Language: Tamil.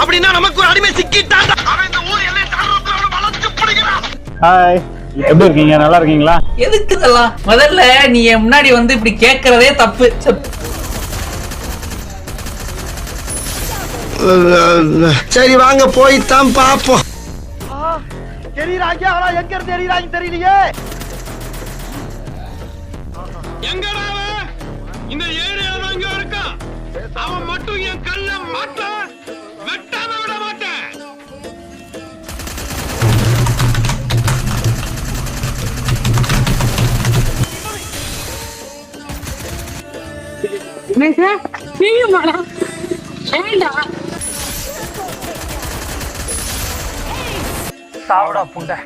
அப்படின்னா நமக்கு ஒரு அடிமை சிக்கிட்டான். அவன் இந்த ஊர் எல்லை தாண்டவத்தோட வளர்ச்சி பிடிக்கிறான். ஹாய், எப்படி இருக்கீங்க? நல்லா இருக்கீங்களா? எதுக்கு இதெல்லாம்? முதல்ல நீ என் முன்னாடி வந்து இப்படி கேக்குறதே தப்பு. சரி வாங்க போய்தான் பாப்போம். தெரியறாங்க, ஆனா எங்க இருந்து தெரியறாங்க தெரியலையே. எங்கடா அவன்? இந்த ஏரியால எங்க இருக்கான்? அவன் மட்டும் என் கல்ல மாட்ட வெட்டாம விட மாட்டேன். சாவடா புண்டை.